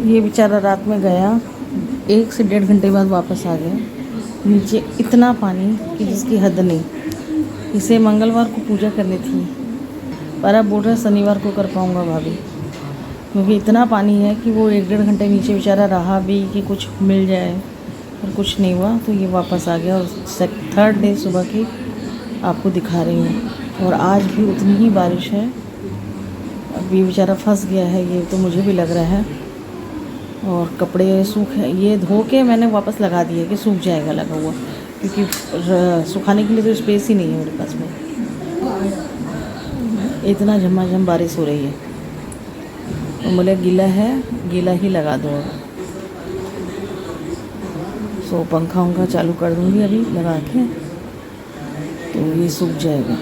ये बेचारा रात में गया, 1 से 1.5 घंटे बाद वापस आ गया। नीचे इतना पानी कि जिसकी हद नहीं। इसे मंगलवार को पूजा करनी थी, पर अब बोल रहे शनिवार को कर पाऊँगा भाभी, क्योंकि इतना पानी है कि वो 1-1.5 घंटे नीचे बेचारा रहा भी कि कुछ मिल जाए, पर कुछ नहीं हुआ। तो ये वापस आ गया। और 3rd डे सुबह की आपको दिखा रही हूँ। और आज भी उतनी ही बारिश है। अब ये बेचारा फंस गया है, ये तो मुझे भी लग रहा है। और कपड़े ये धो के मैंने वापस लगा दिए कि सूख जाएगा लगा हुआ, क्योंकि सुखाने के लिए तो स्पेस ही नहीं है मेरे पास में। इतना झमाझम बारिश हो रही है, तो बोले गीला है, गीला ही लगा दो। सो पंखा उंखा चालू कर दूँगी अभी लगा के, तो ये सूख जाएगा।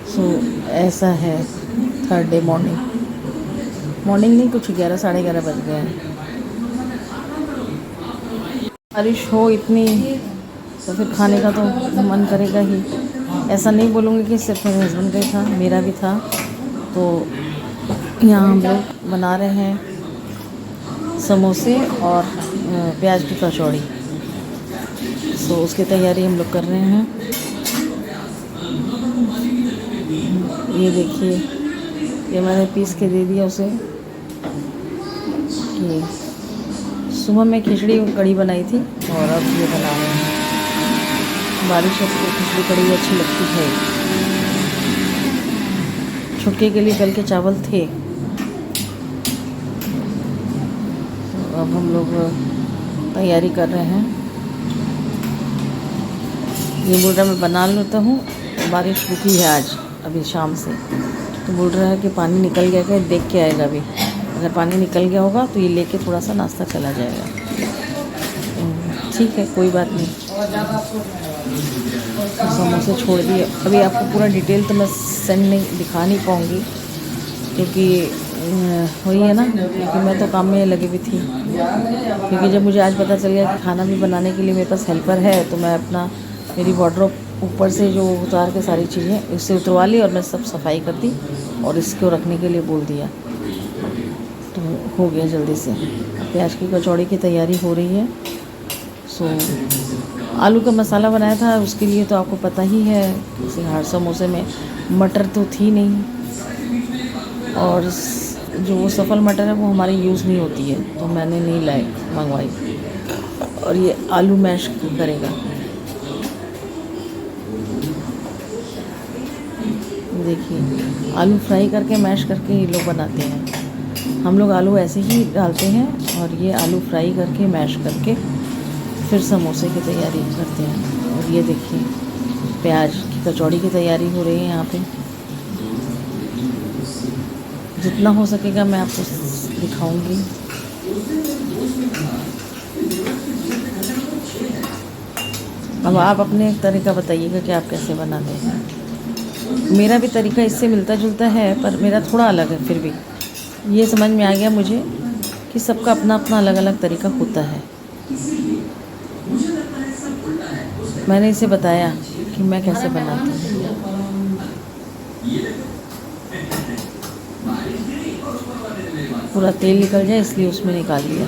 सो ऐसा है 3rd डे मॉर्निंग नहीं, कुछ 11 साढ़े 11 बज गए हैं। बारिश हो इतनी तो फिर खाने का तो मन करेगा ही। ऐसा नहीं बोलूँगी कि सिर्फ मेरे हस्बैंड का ही था, मेरा भी था। तो यहाँ हम लोग बना रहे हैं समोसे और प्याज की कचौड़ी। सो उसकी तैयारी हम लोग कर रहे हैं। ये देखिए, ये मैंने पीस के दे दिया उसे। कि सुबह में खिचड़ी और कढ़ी बनाई थी, और अब ये बना रहे हैं। बारिश है तो खिचड़ी कढ़ी अच्छी लगती है। छुटके के लिए कल के चावल थे, तो अब हम लोग तैयारी कर रहे हैं। ये बोल रहा मैं बना लेता हूँ, बारिश रुकी है आज अभी शाम से, तो बोल रहा है कि पानी निकल गया क्या, देख के आएगा अभी। अगर पानी निकल गया होगा तो ये लेके थोड़ा सा नाश्ता चला जाएगा। ठीक है, कोई बात नहीं। समोसे छोड़ दिए। अभी आपको पूरा डिटेल तो मैं सेंड नहीं दिखा नहीं पाऊँगी, क्योंकि वही है ना, क्योंकि मैं तो काम में लगी हुई थी। क्योंकि जब मुझे आज पता चल गया कि खाना भी बनाने के लिए मेरे पास हेल्पर है, तो मैं अपना मेरी वार्डरोब ऊपर से जो उतार के सारी चीज़ें इससे उतरवा ली, और मैं सब सफाई कर दी और इसको रखने के लिए बोल दिया, तो हो गया जल्दी से। प्याज की कचौड़ी की तैयारी हो रही है। सो आलू का मसाला बनाया था, उसके लिए तो आपको पता ही है, सिंघाड़ समोसे में मटर तो थी नहीं, और जो वो सफल मटर है वो हमारी यूज़ नहीं होती है, तो मैंने नहीं मंगवाई। और ये आलू मैश करेगा। देखिए, आलू फ्राई करके मैश करके ये लोग बनाते हैं। हम लोग आलू ऐसे ही डालते हैं, और ये आलू फ्राई करके मैश करके फिर समोसे की तैयारी करते हैं। और ये देखिए, प्याज की कचौड़ी की तैयारी हो रही है यहाँ पे। जितना हो सकेगा मैं आपको दिखाऊंगी। अब आप अपने तरीका बताइएगा कि आप कैसे बनाते हैं। मेरा भी तरीका इससे मिलता जुलता है, पर मेरा थोड़ा अलग है। फिर भी ये समझ में आ गया मुझे कि सबका अपना अपना अलग अलग तरीका होता है। मैंने इसे बताया कि मैं कैसे बनाती हूँ। पूरा तेल निकल जाए इसलिए उसमें निकाल लिया।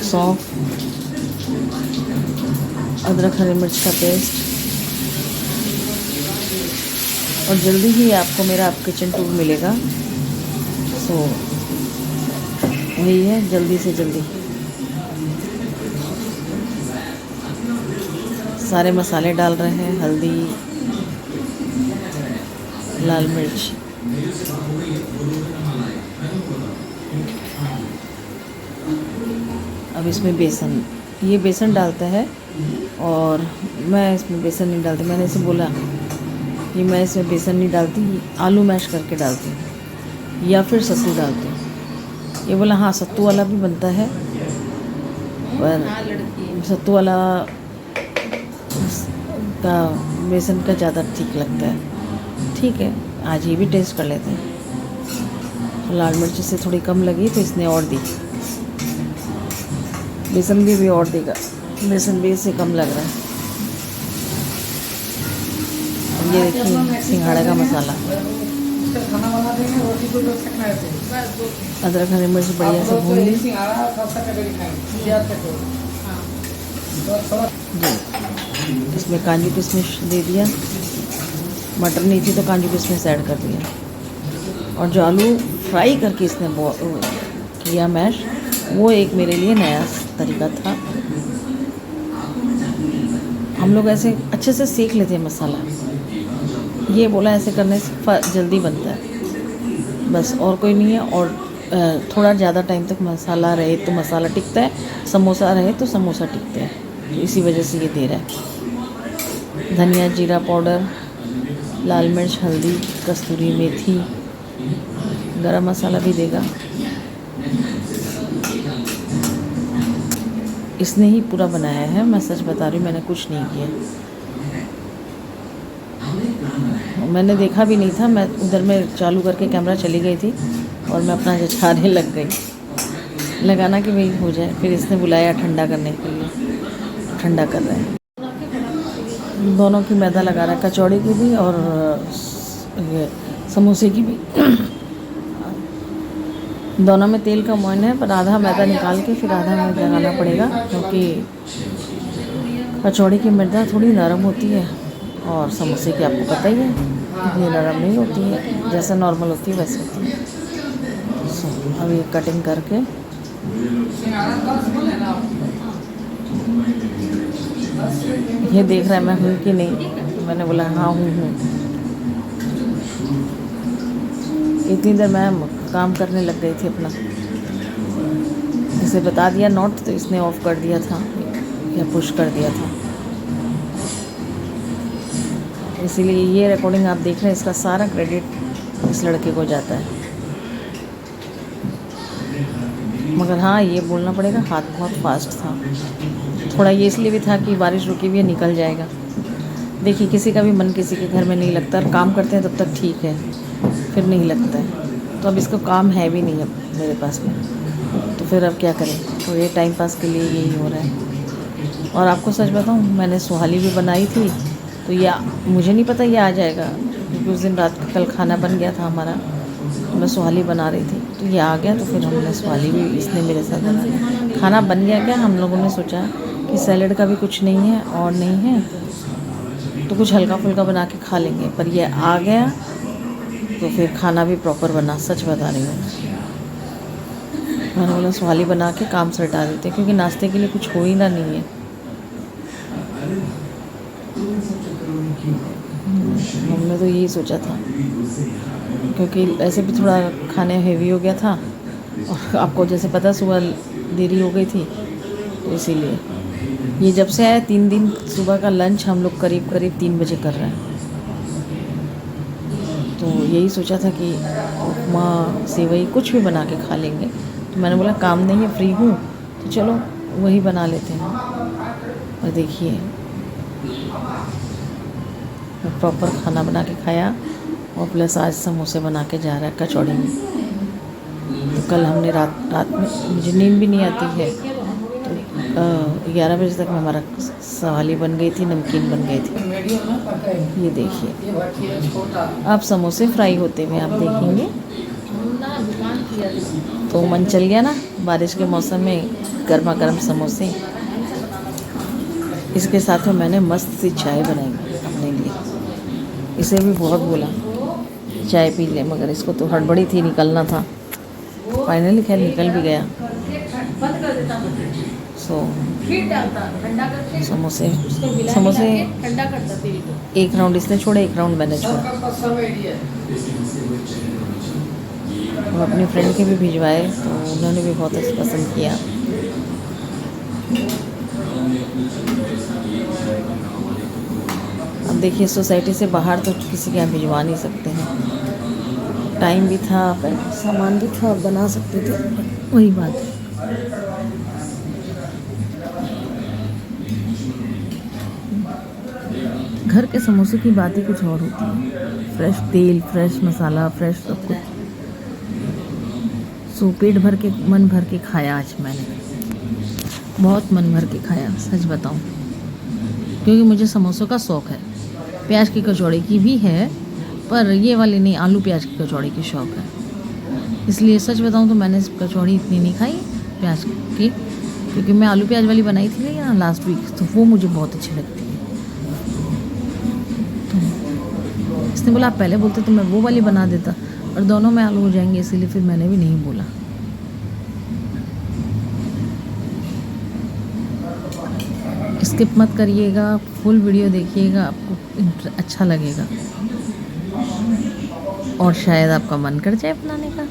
सौंफ, अदरक हरी मिर्च का पेस्ट, और जल्दी ही आपको मेरा किचन टूर मिलेगा। सो वही है, जल्दी से जल्दी सारे मसाले डाल रहे हैं। हल्दी, लाल मिर्च, अब इसमें बेसन, ये बेसन डालता है, और मैं इसमें बेसन नहीं डालती। मैंने इसे बोला कि मैं इसमें बेसन नहीं डालती, आलू मैश करके डालती हूँ, या फिर सत्तू डालती हूँ। ये बोला हाँ सत्तू वाला भी बनता है, पर सत्तू वाला का बेसन का ज़्यादा ठीक लगता है। ठीक है, आज ये भी टेस्ट कर लेते हैं। लाल मिर्च से थोड़ी कम लगी तो इसने और दी। बेसन भी और देगा, बेसन भी इससे कम लग रहा है। ये देखिए सिंघाड़ा का मसाला, अदरक हरी मिर्च बढ़िया से भून ली जी। इसमें काजू किशमिश दे दिया, मटर नहीं थी तो काजू किशमिश ऐड कर दिया, और जो आलू फ्राई करके इसने किया मैश, वो एक मेरे लिए नया तरीका था। हम लोग ऐसे अच्छे से सेक लेते हैं मसाला, ये बोला ऐसे करने से जल्दी बनता है, बस और कोई नहीं है। और थोड़ा ज़्यादा टाइम तक मसाला रहे तो मसाला टिकता है, समोसा रहे तो समोसा टिकता है, तो इसी वजह से ये दे रहा है। धनिया जीरा पाउडर, लाल मिर्च, हल्दी, कस्तूरी मेथी, गरम मसाला भी देगा। इसने ही पूरा बनाया है, मैं सच बता रही हूँ, मैंने कुछ नहीं किया। मैंने देखा भी नहीं था, मैं उधर में चालू करके कैमरा चली गई थी और मैं अपना जछाने लग गई, लगाना कि भाई हो जाए। फिर इसने बुलाया ठंडा करने के लिए, ठंडा कर रहे हैं। दोनों की मैदा लगा रहा है, कचौड़ी की भी और ये समोसे की भी। दोनों में तेल का मोइन है, पर आधा मैदा निकाल के फिर आधा मैदा लगाना पड़ेगा, क्योंकि कचौड़ी की मैदा थोड़ी नरम होती है और समोसे की आपको पता ही है इतनी नरम नहीं होती है, जैसे नॉर्मल होती है वैसे होती है। अब ये कटिंग करके ये देख रहा है मैं हूँ कि नहीं, मैंने बोला हाँ हूँ। इतनी देर मैं काम करने लग गई थी अपना, इसे बता दिया नोट तो इसने ऑफ कर दिया था या पुश कर दिया था, इसीलिए ये रिकॉर्डिंग आप देख रहे हैं, इसका सारा क्रेडिट इस लड़के को जाता है। मगर हाँ ये बोलना पड़ेगा, हाथ बहुत फास्ट था। थोड़ा ये इसलिए भी था कि बारिश रुकी हुई है, निकल जाएगा। देखिए किसी का भी मन किसी के घर में नहीं लगता, काम करते हैं तब तक ठीक है, फिर नहीं लगता है। तो अब इसको काम है भी नहीं अब मेरे पास में, तो फिर अब क्या करें। तो ये टाइम पास के लिए यही हो रहा है। और आपको सच बताऊँ, मैंने सुहाली भी बनाई थी, तो ये मुझे नहीं पता ये आ जाएगा, क्योंकि उस दिन रात का कल खाना बन गया था हमारा, मैं सुहाली बना रही थी तो ये आ गया, तो फिर हमने सुहाली भी इसने मेरे साथ बनाया। खाना बन गया क्या, हम लोगों ने सोचा कि सैलेड का भी कुछ नहीं है और नहीं है तो कुछ हल्का फुल्का बना के खा लेंगे, पर ये आ गया तो फिर खाना भी प्रॉपर बना। सच बता रही हूँ, मैंने बोला सुहाली बना के काम से हटा देते, क्योंकि नाश्ते के लिए कुछ हो ही ना नहीं है। हमने तो यही सोचा था, क्योंकि ऐसे भी थोड़ा खाने हेवी हो गया था, और आपको जैसे पता सुबह देरी हो गई थी, तो इसीलिए ये जब से आया 3 दिन सुबह का लंच हम लोग करीब 3 बजे कर रहे हैं। तो यही सोचा था कि उपमा सेवई कुछ भी बना के खा लेंगे, तो मैंने बोला काम नहीं है, फ्री हूँ, तो चलो वही बना लेते हैं। और देखिए प्रॉपर खाना बना के खाया, और प्लस आज समोसे बना के जा रहा है कचौड़ी में। तो कल हमने रात में मुझे नींद भी नहीं आती है, तो 11 बजे तक हमारा सवाली बन गई थी, नमकीन बन गई थी। ये देखिए अब समोसे फ्राई होते हुए आप देखेंगे, तो मन चल गया ना बारिश के मौसम में गर्मा गर्म समोसे। इसके साथ में मैंने मस्त सी चाय बनाई अपने लिए, इसे भी बहुत बोला चाय पी ले, मगर इसको तो हड़बड़ी थी, निकलना था। फाइनली खैर निकल भी गया। समोसे एक राउंड इसने छोड़े, एक राउंड मैंने छोड़ा। और अपनी फ्रेंड के भी भिजवाए, तो उन्होंने भी बहुत पसंद किया। अब देखिए सोसाइटी से बाहर तो किसी के यहाँ भिजवा नहीं सकते हैं, टाइम भी था, सामान भी था, बना सकते थे, वही बात है। घर के समोसे की बात ही कुछ और होती है, फ्रेश तेल, फ्रेश मसाला, फ्रेश सब कुछ। सो पेट भर के, मन भर के खाया आज मैंने, बहुत मन भर के खाया, सच बताऊं, क्योंकि मुझे समोसों का शौक़ है। प्याज की कचौड़ी की भी है, पर ये वाली नहीं, आलू प्याज की कचौड़ी की शौक़ है। इसलिए सच बताऊँ तो मैंने कचौड़ी इतनी नहीं खाई प्याज की, क्योंकि मैं आलू प्याज वाली बनाई थी ना लास्ट वीक, तो वो मुझे बहुत अच्छी लगती है। तो इसने बोला आप पहले बोलते तो मैं वो वाली बना देता, और दोनों में आलू हो जाएंगे, इसीलिए फिर मैंने भी नहीं बोला। स्किप मत करिएगा, फुल वीडियो देखिएगा, आपको अच्छा लगेगा और शायद आपका मन कर जाए बनाने का।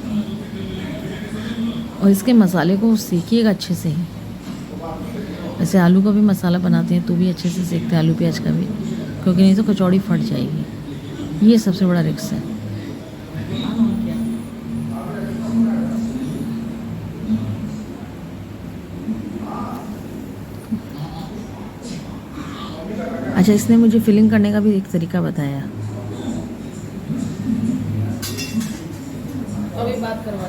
और इसके मसाले को सीखिएगा अच्छे से ही। वैसे आलू का भी मसाला बनाते हैं तो भी अच्छे से सीखते हैं, आलू प्याज का भी, क्योंकि नहीं तो कचौड़ी फट जाएगी। ये सबसे बड़ा रिस्क है। अच्छा, इसने मुझे फिलिंग करने का भी एक तरीका बताया। अभी बात करवा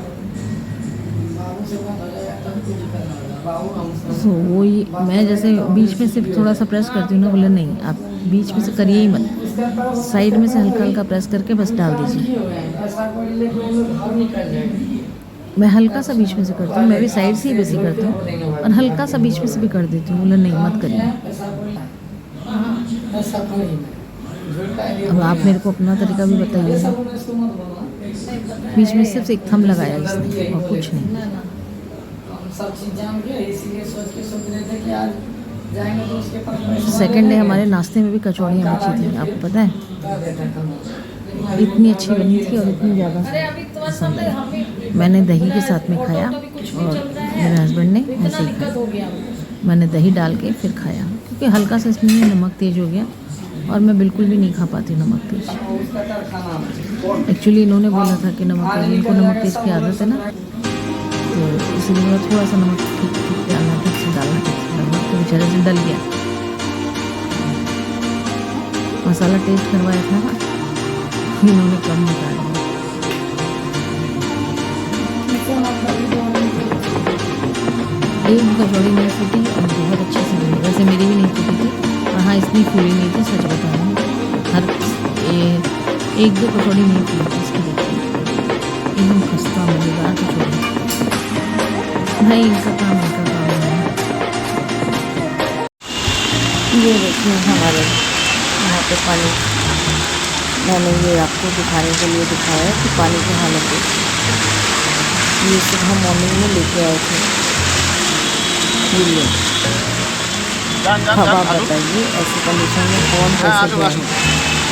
तो वही मैं जैसे बीच में से थोड़ा सा प्रेस करती हूँ ना, बोले नहीं आप बीच में से करिए ही मत, साइड में से हल्का हल्का प्रेस करके बस डाल दीजिए। मैं हल्का सा बीच में से करती हूँ, मैं भी साइड से ही बेसिक करती हूँ, और हल्का सा बीच में से भी कर देती हूँ। बोले नहीं मत करिए। अब आप मेरे को अपना तरीका भी बताइए। बीच में सिर्फ एक थंब लगाया इसने और कुछ नहीं। सेकेंड डे हमारे नाश्ते में भी कचौड़ियाँ बची थी, आपको पता है। इतनी अच्छी बनी थी और इतनी ज़्यादा पसंद आई। मैंने दही के साथ में खाया और मेरे हस्बैंड ने ऐसे ही खाया। मैंने दही डाल के फिर खाया, क्योंकि हल्का सा इसमें नमक तेज़ हो गया और मैं बिल्कुल भी नहीं खा पाती नमक तेज़। एक्चुअली इन्होंने बोला था कि नमक तेज़, इनको नमक तेज़ की आदत है ना, तो इसलिए मैं थोड़ा सा नमक ठीक डालना ठीक से डालना ठीक से, नमक तो बेचारे से डल गया। मसाला टेस्ट करवाया था ना, इन्होंने कम बता दिया। एक कचौड़ी नहीं फूटी और बहुत अच्छे से बनी, वैसे मेरी भी नहीं फूटी थी, और हाँ इतनी फूली नहीं थी, सच बताऊँ। हर एक दो कचौड़ी नहीं फूली थी इसकी, देखिए एकदम खस्ता मज़ेदार कचौड़ी। भाई इनका काम है। ये देखिए हमारे यहाँ पे पानी, मैंने ये आपको दिखाने के लिए दिखाया है कि पानी की हालत है। ये सुबह मॉर्निंग में लेके आए थे। हवा बताइए ऐसी कंडीशन में कौन कैसे गया।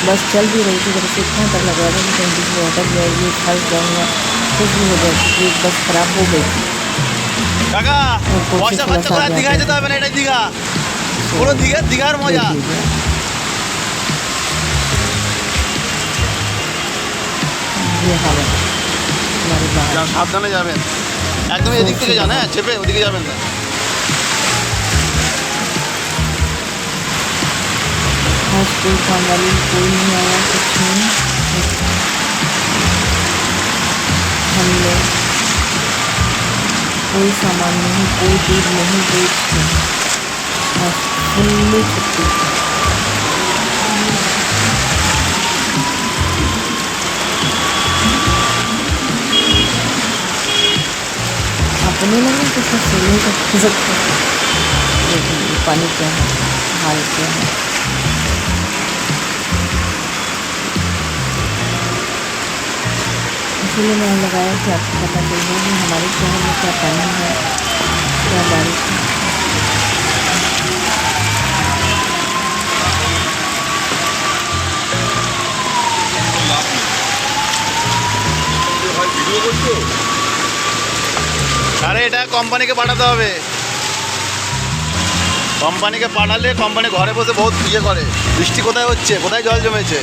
बस चल भी रही थी, जब से इतना डर लग रहा था कि कहीं बीच में अटक जाएगी, फंस जाऊँगा, कुछ भी हो जाएगी, क्योंकि बस खराब हो गई थी। ये हालत हमारी बात। সাবধানে যাবেন, একদম এদিক থেকে যান, হ্যাঁ চেপে ওদিকে যাবেন না। आज कोई काम वाली कोई नहीं आया, कुछ नहीं। हम लोग कोई सामान नहीं, कोई दूध नहीं बेचते। आज फुल्ली छुट्टी। अपने लगे तो सब सोने का सकते। लेकिन पानी क्या है, हाल क्या है। इसलिए मैंने लगाया कि आपको पता चल जाए कि हमारे शहर में क्या पानी है, क्या बारिश है। আরে এটা কোম্পানিকে পাঠাতে হবে, কোম্পানিকে পাঠালে কোম্পানি ঘরে বসে বহুত ইয়ে করে, বৃষ্টি কোথায় হচ্ছে, কোথায় জল জমেছে।